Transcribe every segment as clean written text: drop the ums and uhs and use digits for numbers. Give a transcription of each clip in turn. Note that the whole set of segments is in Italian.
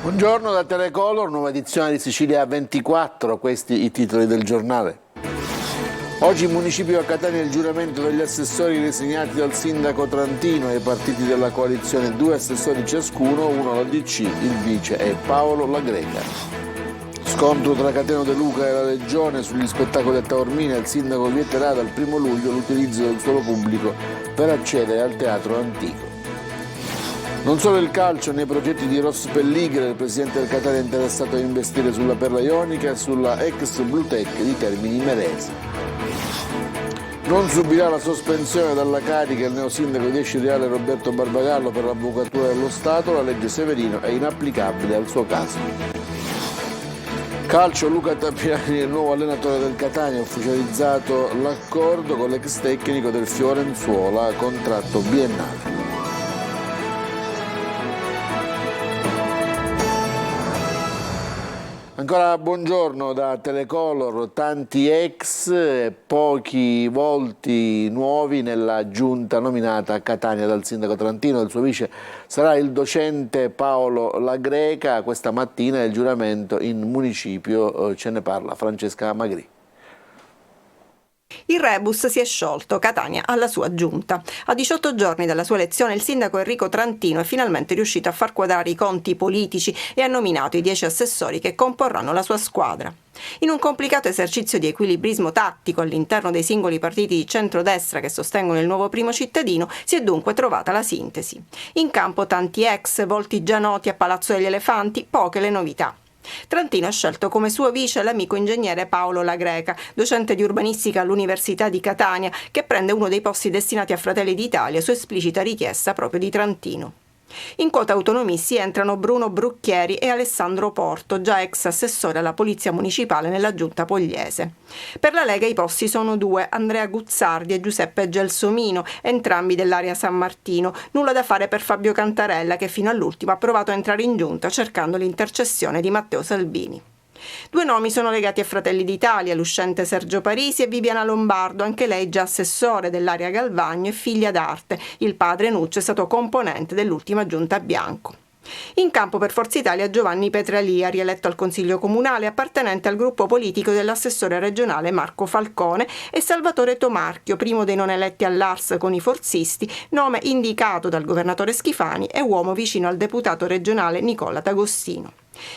Buongiorno da Telecolor, nuova edizione di Sicilia 24, questi i titoli del giornale. Oggi in municipio a Catania il giuramento degli assessori designati dal sindaco Trantino e ai partiti della coalizione, 2 assessori ciascuno, uno alla DC, il vice è Paolo La Greca. Scontro tra Catena De Luca e la Regione sugli spettacoli a Taormina, il sindaco vieterà dal 1 luglio l'utilizzo del suolo pubblico per accedere al teatro antico. Non solo il calcio, nei progetti di Ross Pelligre, il presidente del Catania è interessato a investire sulla Perla Ionica e sulla ex Blue Tech di Termini Imerese. Non subirà la sospensione dalla carica il neosindaco di Esciriale Roberto Barbagallo per l'Avvocatura dello Stato, la legge Severino è inapplicabile al suo caso. Calcio, Luca Tapiani è il nuovo allenatore del Catania, ufficializzato l'accordo con l'ex tecnico del Fiorenzuola, contratto biennale. Ancora buongiorno da Telecolor, tanti ex e pochi volti nuovi nella giunta nominata a Catania dal sindaco Trantino. Il suo vice sarà il docente Paolo La Greca. Questa mattina è il giuramento in municipio, ce ne parla Francesca Magri. Il rebus si è sciolto, Catania alla sua giunta. A 18 giorni dalla sua elezione il sindaco Enrico Trantino è finalmente riuscito a far quadrare i conti politici e ha nominato i 10 assessori che comporranno la sua squadra. In un complicato esercizio di equilibrismo tattico all'interno dei singoli partiti di centrodestra che sostengono il nuovo primo cittadino, si è dunque trovata la sintesi. In campo tanti ex, volti già noti a Palazzo degli Elefanti, poche le novità. Trantino ha scelto come suo vice l'amico ingegnere Paolo La Greca, docente di urbanistica all'Università di Catania, che prende uno dei posti destinati a Fratelli d'Italia su esplicita richiesta proprio di Trantino. In quota autonomisti entrano Bruno Brucchieri e Alessandro Porto, già ex assessore alla Polizia Municipale nella Giunta Pogliese. Per la Lega i posti sono 2, Andrea Guzzardi e Giuseppe Gelsomino, entrambi dell'area San Martino. Nulla da fare per Fabio Cantarella, che fino all'ultimo ha provato a entrare in Giunta cercando l'intercessione di Matteo Salvini. 2 nomi sono legati a Fratelli d'Italia, l'uscente Sergio Parisi e Viviana Lombardo, anche lei già assessore dell'area Galvagno e figlia d'arte. Il padre Nuccio è stato componente dell'ultima giunta Bianco. In campo per Forza Italia Giovanni Petralia, rieletto al Consiglio Comunale, appartenente al gruppo politico dell'assessore regionale Marco Falcone, e Salvatore Tomarchio, primo dei non eletti all'Ars con i forzisti, nome indicato dal governatore Schifani e uomo vicino al deputato regionale Nicola D'Agostino.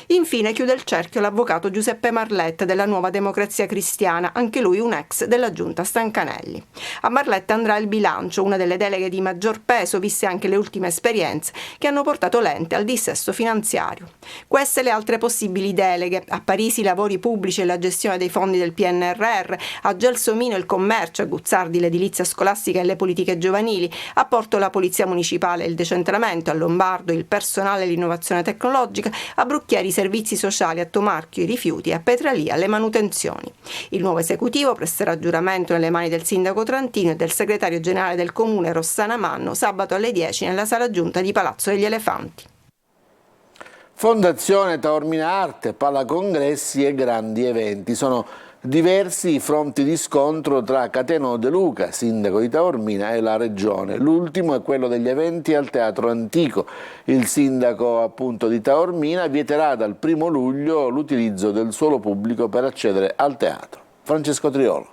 Infine chiude il cerchio l'avvocato Giuseppe Marletta della Nuova Democrazia Cristiana, anche lui un ex della giunta Stancanelli. A Marletta andrà il bilancio, una delle deleghe di maggior peso viste anche le ultime esperienze che hanno portato l'ente al dissesto finanziario. Queste le altre possibili deleghe: a Parisi i lavori pubblici e la gestione dei fondi del PNRR, a Gelsomino il commercio, a Guzzardi l'edilizia scolastica e le politiche giovanili, a Porto la polizia municipale e il decentramento, a Lombardo il personale e l'innovazione tecnologica, a Brucchieri i servizi sociali, a Tomarchio i rifiuti e a Petralia le manutenzioni. Il nuovo esecutivo presterà giuramento nelle mani del sindaco Trantino e del segretario generale del comune Rossana Manno sabato alle 10 nella sala giunta di Palazzo degli Elefanti. Fondazione Taormina Arte, palacongressi e grandi eventi. Sono diversi i fronti di scontro tra Catena De Luca, sindaco di Taormina, e la regione. L'ultimo è quello degli eventi al Teatro Antico. Il sindaco appunto di Taormina vieterà dal 1 luglio l'utilizzo del suolo pubblico per accedere al teatro. Francesco Triolo.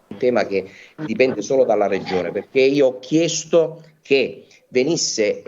Un tema che dipende solo dalla regione, perché io ho chiesto che venisse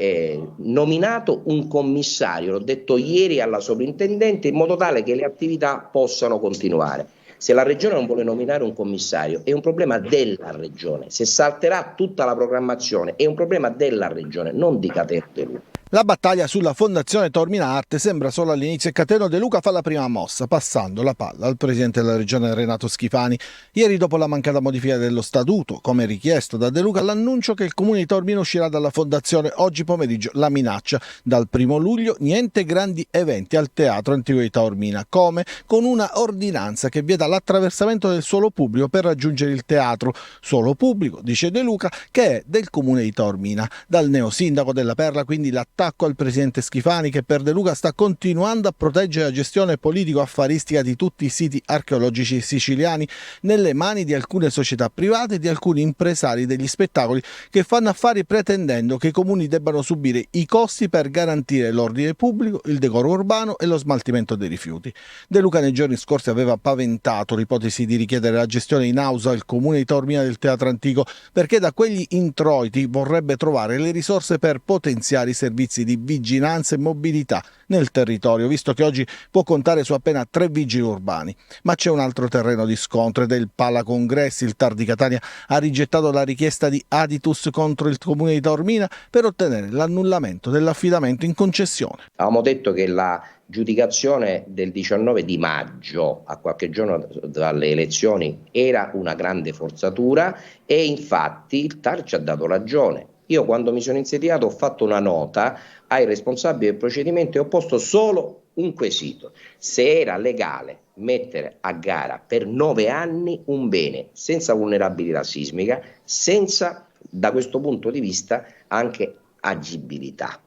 nominato un commissario, l'ho detto ieri alla sovrintendente, in modo tale che le attività possano continuare. Se la regione non vuole nominare un commissario è un problema della regione, se salterà tutta la programmazione è un problema della regione, non di Catena De Luca. La battaglia sulla Fondazione Taormina Arte sembra solo all'inizio e Catena De Luca fa la prima mossa, passando la palla al presidente della regione Renato Schifani. Ieri, dopo la mancata modifica dello statuto, come richiesto da De Luca, l'annuncio che il comune di Taormina uscirà dalla fondazione. Oggi pomeriggio la minaccia. Dal 1 luglio niente grandi eventi al Teatro Antico di Taormina, come con una ordinanza che vieta l'attraversamento del suolo pubblico per raggiungere il teatro. Suolo pubblico, dice De Luca, che è del comune di Taormina. Dal neosindaco della Perla, quindi l'attacco attacco al presidente Schifani, che per De Luca sta continuando a proteggere la gestione politico-affaristica di tutti i siti archeologici siciliani nelle mani di alcune società private e di alcuni impresari degli spettacoli che fanno affari pretendendo che i comuni debbano subire i costi per garantire l'ordine pubblico, il decoro urbano e lo smaltimento dei rifiuti. De Luca nei giorni scorsi aveva paventato l'ipotesi di richiedere la gestione in ausa al comune di Taormina del Teatro Antico, perché da quegli introiti vorrebbe trovare le risorse per potenziare i servizi di vigilanza e mobilità nel territorio, visto che oggi può contare su appena 3 vigili urbani. Ma c'è un altro terreno di scontro ed è il Palacongressi. Il TAR di Catania ha rigettato la richiesta di Aditus contro il comune di Taormina per ottenere l'annullamento dell'affidamento in concessione. Avevamo detto che la giudicazione del 19 di maggio, a qualche giorno dalle elezioni, era una grande forzatura e infatti il TAR ci ha dato ragione. Io quando mi sono insediato ho fatto una nota ai responsabili del procedimento e ho posto solo un quesito: se era legale mettere a gara per 9 anni un bene senza vulnerabilità sismica, senza da questo punto di vista anche agibilità.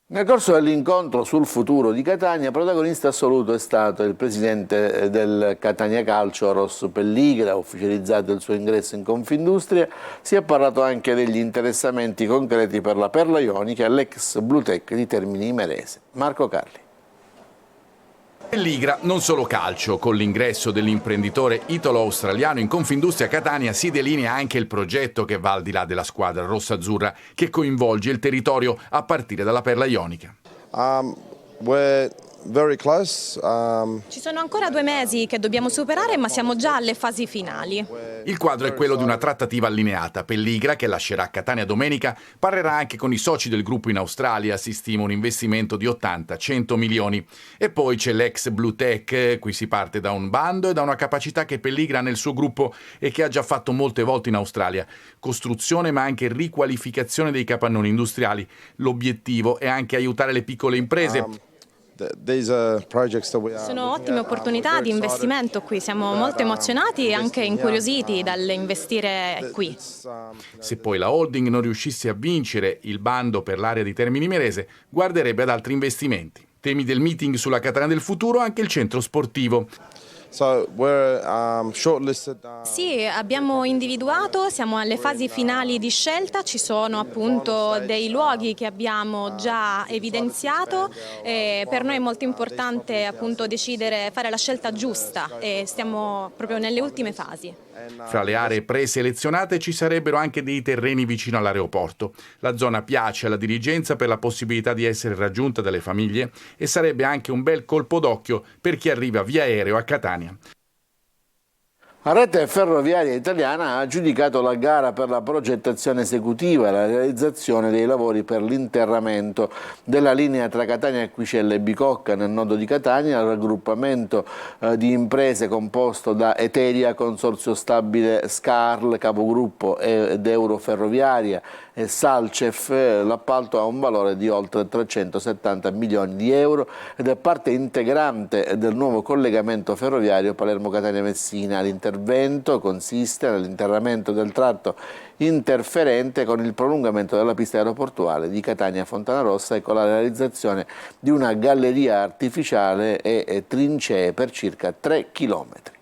Nel corso dell'incontro sul futuro di Catania, protagonista assoluto è stato il presidente del Catania Calcio, Ross Pelligra. Ha ufficializzato il suo ingresso in Confindustria. Si è parlato anche degli interessamenti concreti per la Perla Ionica e l'ex Bluetech di Termini Imerese. Marco Carli. Pelligra non solo calcio, con l'ingresso dell'imprenditore italo-australiano in Confindustria Catania si delinea anche il progetto che va al di là della squadra rossa-azzurra, che coinvolge il territorio a partire dalla Perla Ionica. We're very close. Ci sono ancora 2 mesi che dobbiamo superare, ma siamo già alle fasi finali. Il quadro è quello di una trattativa allineata. Pelligra, che lascerà Catania domenica, parlerà anche con i soci del gruppo in Australia. Si stima un investimento di 80-100 milioni. E poi c'è l'ex Bluetech. Qui si parte da un bando e da una capacità che Pelligra ha nel suo gruppo e che ha già fatto molte volte in Australia. Costruzione ma anche riqualificazione dei capannoni industriali. L'obiettivo è anche aiutare le piccole imprese. Sono ottime opportunità di investimento qui, siamo molto emozionati e anche incuriositi dall'investire qui. Se poi la holding non riuscisse a vincere il bando per l'area di Termini Imerese, guarderebbe ad altri investimenti. Temi del meeting sulla Catania del futuro, anche il centro sportivo. Sì, abbiamo individuato, siamo alle fasi finali di scelta, ci sono appunto dei luoghi che abbiamo già evidenziato e per noi è molto importante appunto decidere, fare la scelta giusta e stiamo proprio nelle ultime fasi. Fra le aree preselezionate ci sarebbero anche dei terreni vicino all'aeroporto. La zona piace alla dirigenza per la possibilità di essere raggiunta dalle famiglie e sarebbe anche un bel colpo d'occhio per chi arriva via aereo a Catania. La Rete Ferroviaria Italiana ha aggiudicato la gara per la progettazione esecutiva e la realizzazione dei lavori per l'interramento della linea tra Catania Acquicella e Bicocca nel nodo di Catania. Il raggruppamento di imprese composto da Eteria, Consorzio Stabile Scarl, capogruppo ed Euroferroviaria e Salcef. L'appalto ha un valore di oltre 370 milioni di euro ed è parte integrante del nuovo collegamento ferroviario Palermo-Catania-Messina. L'intervento consiste nell'interramento del tratto interferente con il prolungamento della pista aeroportuale di Catania-Fontanarossa e con la realizzazione di una galleria artificiale e trincee per circa 3 chilometri.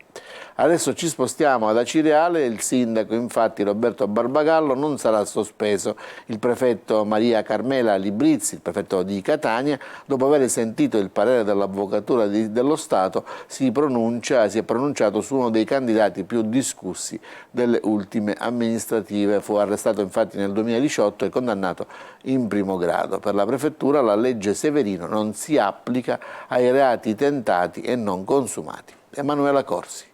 Adesso ci spostiamo ad Acireale. Il sindaco, infatti, Roberto Barbagallo, non sarà sospeso. Il prefetto Maria Carmela Librizzi, il prefetto di Catania, dopo aver sentito il parere dell'Avvocatura dello Stato, si è pronunciato su uno dei candidati più discussi delle ultime amministrative. Fu arrestato infatti nel 2018 e condannato in primo grado. Per la prefettura la legge Severino non si applica ai reati tentati e non consumati. Emanuela Corsi.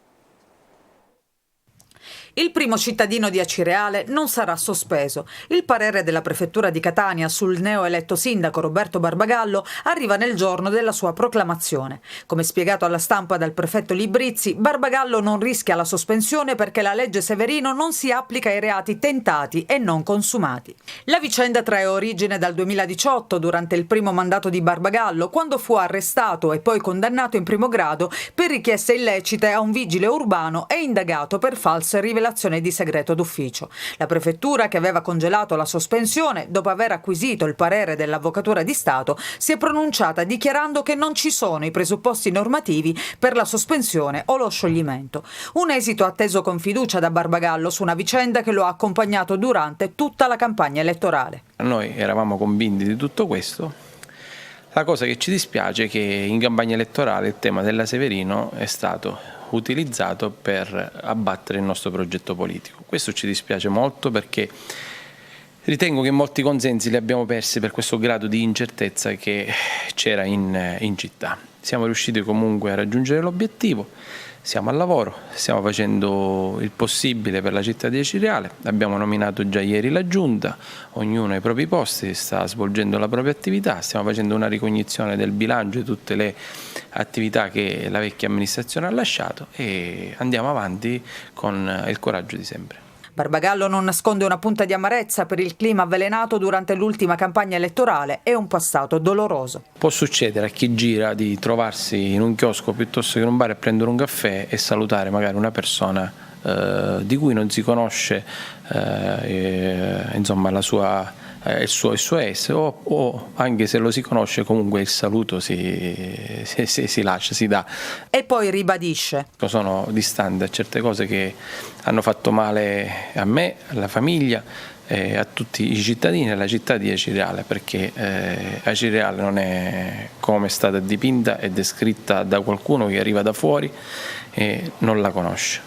Il primo cittadino di Acireale non sarà sospeso. Il parere della prefettura di Catania sul neoeletto sindaco Roberto Barbagallo arriva nel giorno della sua proclamazione. Come spiegato alla stampa dal prefetto Librizzi, Barbagallo non rischia la sospensione perché la legge Severino non si applica ai reati tentati e non consumati. La vicenda trae origine dal 2018, durante il primo mandato di Barbagallo, quando fu arrestato e poi condannato in primo grado per richieste illecite a un vigile urbano e indagato per false rivelazioni violazione di segreto d'ufficio. La prefettura, che aveva congelato la sospensione dopo aver acquisito il parere dell'Avvocatura di Stato, si è pronunciata dichiarando che non ci sono i presupposti normativi per la sospensione o lo scioglimento. Un esito atteso con fiducia da Barbagallo su una vicenda che lo ha accompagnato durante tutta la campagna elettorale. Noi eravamo convinti di tutto questo. La cosa che ci dispiace è che in campagna elettorale il tema della Severino è stato utilizzato per abbattere il nostro progetto politico. Questo ci dispiace molto perché ritengo che molti consensi li abbiamo persi per questo grado di incertezza che c'era in città. Siamo riusciti comunque a raggiungere l'obiettivo. Siamo al lavoro, stiamo facendo il possibile per la città di Acireale, abbiamo nominato già ieri la giunta, ognuno ai propri posti, sta svolgendo la propria attività, stiamo facendo una ricognizione del bilancio di tutte le attività che la vecchia amministrazione ha lasciato e andiamo avanti con il coraggio di sempre. Barbagallo non nasconde una punta di amarezza per il clima avvelenato durante l'ultima campagna elettorale e un passato doloroso. Può succedere a chi gira di trovarsi in un chiosco piuttosto che in un bar a prendere un caffè e salutare magari una persona di cui non si conosce insomma il suo essere o anche se lo si conosce comunque il saluto si lascia, si dà. E poi ribadisce: sono distante da certe cose che hanno fatto male a me, alla famiglia, a tutti i cittadini e alla città di Acireale, perché Acireale non è come è stata dipinta e descritta da qualcuno che arriva da fuori e non la conosce.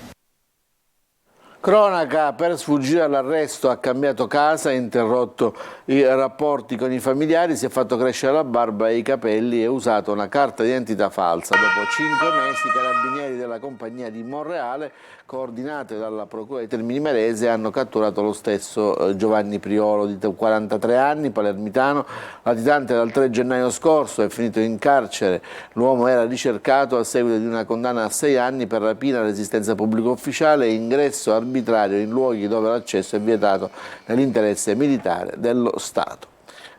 Cronaca: per sfuggire all'arresto ha cambiato casa, ha interrotto i rapporti con i familiari, si è fatto crescere la barba e i capelli e ha usato una carta d'identità falsa. Dopo 5 mesi i carabinieri della compagnia di Monreale, coordinate dalla procura di Termini Imerese, hanno catturato lo stesso Giovanni Priolo di 43 anni, palermitano, latitante dal 3 gennaio scorso, è finito in carcere. L'uomo era ricercato a seguito di una condanna a 6 anni per rapina, resistenza pubblico ufficiale e ingresso arbitrario in luoghi dove l'accesso è vietato nell'interesse militare dello Stato.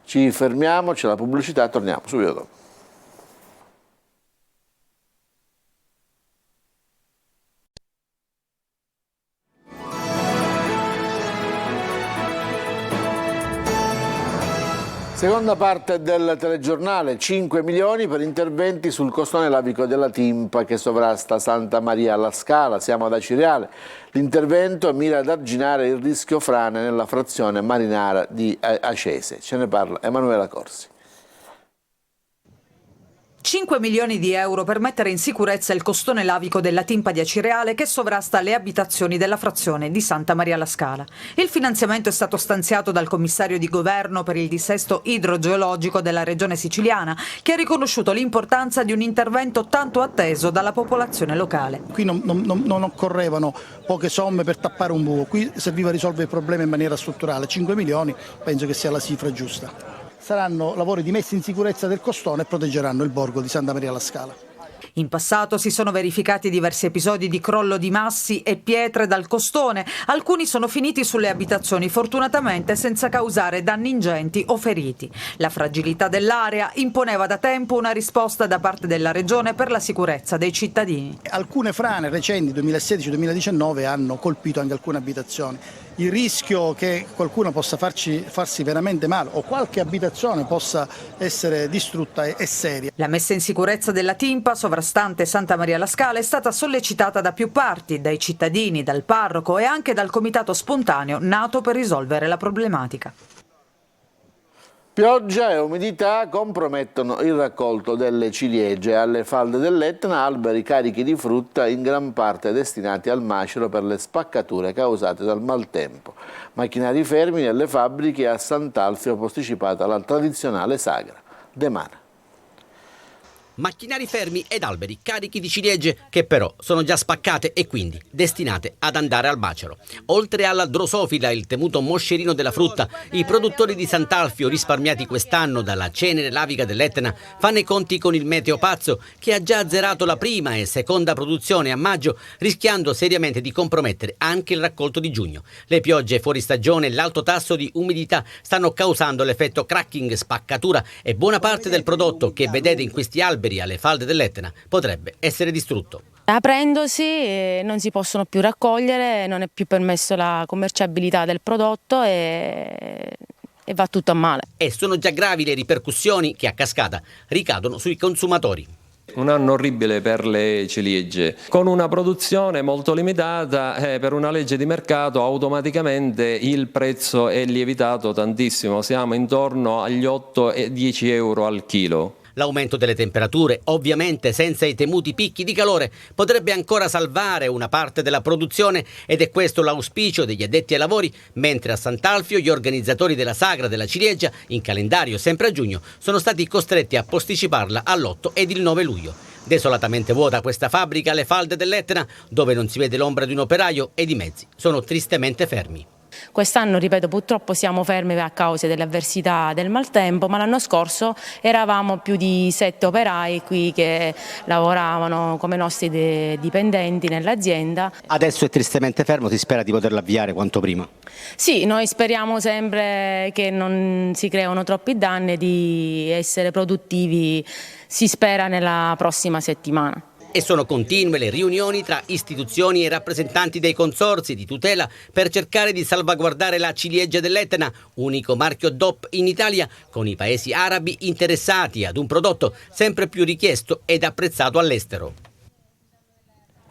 Ci fermiamo, c'è la pubblicità, torniamo subito dopo. Seconda parte del telegiornale: 5 milioni per interventi sul costone lavico della Timpa che sovrasta Santa Maria alla Scala. Siamo ad Acireale. L'intervento mira ad arginare il rischio frane nella frazione marinara di Acese. Ce ne parla Emanuela Corsi. 5 milioni di euro per mettere in sicurezza il costone lavico della Timpa di Acireale che sovrasta le abitazioni della frazione di Santa Maria la Scala. Il finanziamento è stato stanziato dal commissario di governo per il dissesto idrogeologico della regione siciliana, che ha riconosciuto l'importanza di un intervento tanto atteso dalla popolazione locale. Qui non occorrevano poche somme per tappare un buco, qui serviva a risolvere il problema in maniera strutturale. 5 milioni penso che sia la cifra giusta. Saranno lavori di messa in sicurezza del costone e proteggeranno il borgo di Santa Maria la Scala. In passato si sono verificati diversi episodi di crollo di massi e pietre dal costone. Alcuni sono finiti sulle abitazioni, fortunatamente senza causare danni ingenti o feriti. La fragilità dell'area imponeva da tempo una risposta da parte della Regione per la sicurezza dei cittadini. Alcune frane recenti, 2016-2019, hanno colpito anche alcune abitazioni. Il rischio che qualcuno possa farsi veramente male o qualche abitazione possa essere distrutta è seria. La messa in sicurezza della Timpa, sovrastante Santa Maria la Scala, è stata sollecitata da più parti, dai cittadini, dal parroco e anche dal comitato spontaneo nato per risolvere la problematica. Pioggia e umidità compromettono il raccolto delle ciliegie. Alle falde dell'Etna alberi carichi di frutta in gran parte destinati al macero per le spaccature causate dal maltempo. Macchinari fermi nelle fabbriche a Sant'Alfio, posticipata la tradizionale sagra. De Mana. Macchinari fermi ed alberi carichi di ciliegie che però sono già spaccate e quindi destinate ad andare al macero. Oltre alla drosofila, il temuto moscerino della frutta, i produttori di Sant'Alfio, risparmiati quest'anno dalla cenere lavica dell'Etna, fanno i conti con il meteo pazzo che ha già azzerato la prima e seconda produzione a maggio, rischiando seriamente di compromettere anche il raccolto di giugno. Le piogge fuori stagione e l'alto tasso di umidità stanno causando l'effetto cracking, spaccatura e buona parte del prodotto che vedete in questi alberi alle falde dell'Etna potrebbe essere distrutto. Aprendosi non si possono più raccogliere, non è più permesso la commerciabilità del prodotto e va tutto a male. E sono già gravi le ripercussioni che a cascata ricadono sui consumatori. Un anno orribile per le ciliegie, con una produzione molto limitata, per una legge di mercato automaticamente il prezzo è lievitato tantissimo, siamo intorno agli 8 e 10 euro al chilo. L'aumento delle temperature, ovviamente senza i temuti picchi di calore, potrebbe ancora salvare una parte della produzione ed è questo l'auspicio degli addetti ai lavori, mentre a Sant'Alfio gli organizzatori della Sagra della Ciliegia, in calendario sempre a giugno, sono stati costretti a posticiparla all'8 ed il 9 luglio. Desolatamente vuota questa fabbrica alle falde dell'Etna, dove non si vede l'ombra di un operaio ed i mezzi sono tristemente fermi. Quest'anno, ripeto, purtroppo siamo fermi a causa delle avversità del maltempo, ma l'anno scorso eravamo più di 7 operai qui che lavoravano come nostri dipendenti nell'azienda. Adesso è tristemente fermo, si spera di poterlo avviare quanto prima. Sì, noi speriamo sempre che non si creino troppi danni e di essere produttivi, si spera, nella prossima settimana. E sono continue le riunioni tra istituzioni e rappresentanti dei consorzi di tutela per cercare di salvaguardare la ciliegia dell'Etna, unico marchio DOP in Italia, con i paesi arabi interessati ad un prodotto sempre più richiesto ed apprezzato all'estero.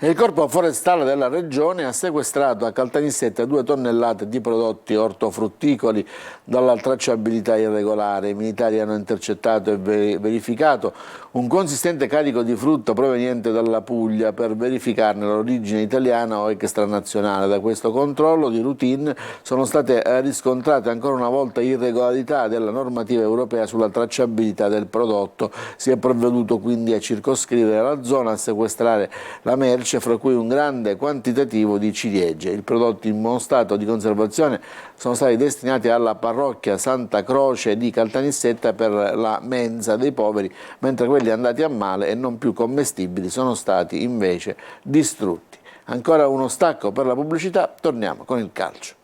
Il Corpo Forestale della Regione ha sequestrato a Caltanissetta 2 tonnellate di prodotti ortofrutticoli dalla tracciabilità irregolare. I militari hanno intercettato e verificato un consistente carico di frutta proveniente dalla Puglia per verificarne l'origine italiana o extranazionale. Da questo controllo di routine sono state riscontrate ancora una volta irregolarità della normativa europea sulla tracciabilità del prodotto. Si è provveduto quindi a circoscrivere la zona, a sequestrare la merce, fra cui un grande quantitativo di ciliegie. I prodotti in buono stato di conservazione sono stati destinati alla parrocchia Santa Croce di Caltanissetta per la mensa dei poveri, mentre quelli andati a male e non più commestibili sono stati invece distrutti. Ancora uno stacco per la pubblicità, torniamo con il calcio.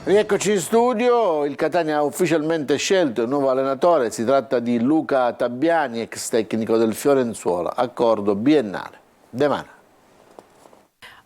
Rieccoci in studio, il Catania ha ufficialmente scelto il nuovo allenatore, si tratta di Luca Tabbiani, ex tecnico del Fiorenzuola, accordo biennale. De Mana.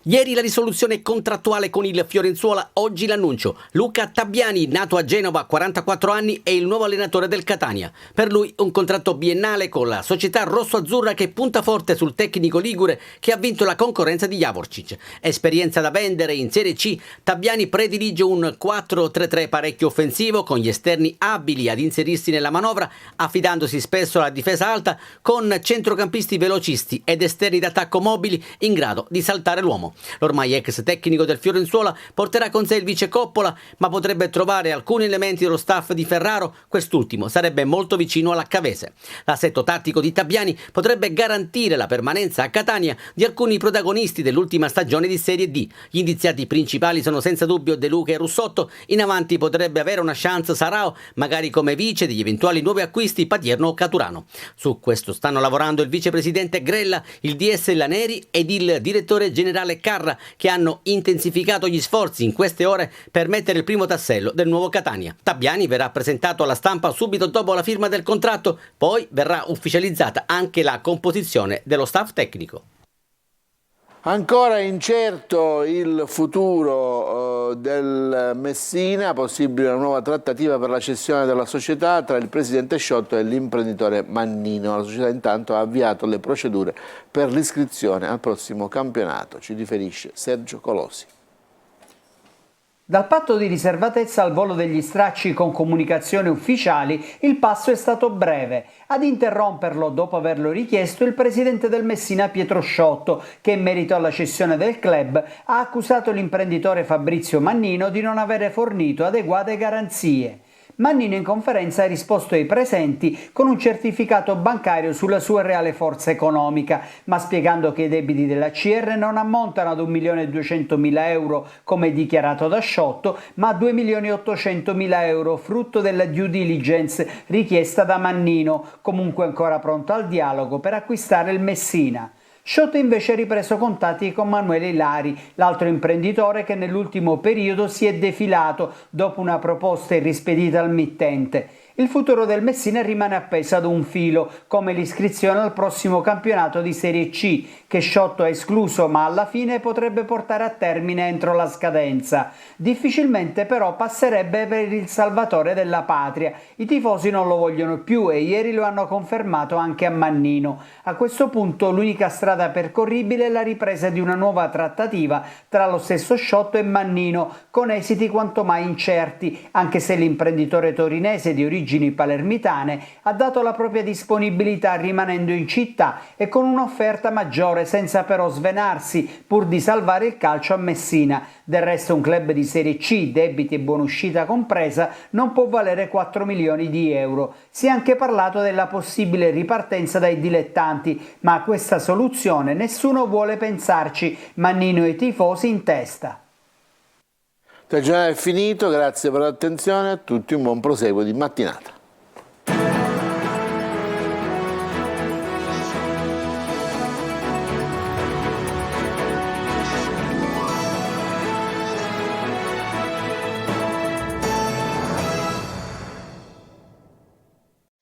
Ieri la risoluzione contrattuale con il Fiorenzuola, oggi l'annuncio. Luca Tabbiani, nato a Genova, 44 anni, è il nuovo allenatore del Catania. Per lui un contratto biennale con la società rosso-azzurra che punta forte sul tecnico ligure che ha vinto la concorrenza di Javorčić. Esperienza da vendere in Serie C, Tabbiani predilige un 4-3-3 parecchio offensivo con gli esterni abili ad inserirsi nella manovra, affidandosi spesso alla difesa alta con centrocampisti velocisti ed esterni d'attacco mobili in grado di saltare l'uomo. L'ormai ex tecnico del Fiorenzuola porterà con sé il vice Coppola, ma potrebbe trovare alcuni elementi dello staff di Ferraro, quest'ultimo sarebbe molto vicino alla Cavese. L'assetto tattico di Tabbiani potrebbe garantire la permanenza a Catania di alcuni protagonisti dell'ultima stagione di Serie D. Gli indiziati principali sono senza dubbio De Luca e Russotto, in avanti potrebbe avere una chance Sarao, magari come vice degli eventuali nuovi acquisti Patierno o Caturano. Su questo stanno lavorando il vicepresidente Grella, il DS Laneri ed il direttore generale Carra, che hanno intensificato gli sforzi in queste ore per mettere il primo tassello del nuovo Catania. Tabbiani verrà presentato alla stampa subito dopo la firma del contratto, poi verrà ufficializzata anche la composizione dello staff tecnico. Ancora incerto il futuro del Messina, possibile una nuova trattativa per la cessione della società tra il presidente Sciotto e l'imprenditore Mannino. La società intanto ha avviato le procedure per l'iscrizione al prossimo campionato, ci riferisce Sergio Colosi. Dal patto di riservatezza al volo degli stracci con comunicazioni ufficiali, il passo è stato breve. Ad interromperlo, dopo averlo richiesto, il presidente del Messina Pietro Sciotto, che in merito alla cessione del club ha accusato l'imprenditore Fabrizio Mannino di non avere fornito adeguate garanzie. Mannino in conferenza ha risposto ai presenti con un certificato bancario sulla sua reale forza economica, ma spiegando che i debiti della CR non ammontano ad 1.200.000 euro come dichiarato da Sciotto, ma a 2.800.000 euro, frutto della due diligence richiesta da Mannino, comunque ancora pronto al dialogo per acquistare il Messina. Shot invece ha ripreso contatti con Manuele Ilari, l'altro imprenditore che nell'ultimo periodo si è defilato dopo una proposta irrispedita al mittente. Il futuro del Messina rimane appeso ad un filo, come l'iscrizione al prossimo campionato di Serie C, che Sciotto ha escluso ma alla fine potrebbe portare a termine entro la scadenza. Difficilmente però passerebbe per il salvatore della patria. I tifosi non lo vogliono più e ieri lo hanno confermato anche a Mannino. A questo punto l'unica strada percorribile è la ripresa di una nuova trattativa tra lo stesso Sciotto e Mannino, con esiti quanto mai incerti, anche se l'imprenditore torinese di origini palermitane ha dato la propria disponibilità rimanendo in città e con un'offerta maggiore, senza però svenarsi, pur di salvare il calcio a Messina. Del resto un club di Serie C, debiti e buonuscita compresa, non può valere 4 milioni di euro. Si è anche parlato della possibile ripartenza dai dilettanti, ma a questa soluzione nessuno vuole pensarci, Mannino e i tifosi in testa. Il giornale è finito, grazie per l'attenzione, a tutti un buon proseguo di mattinata.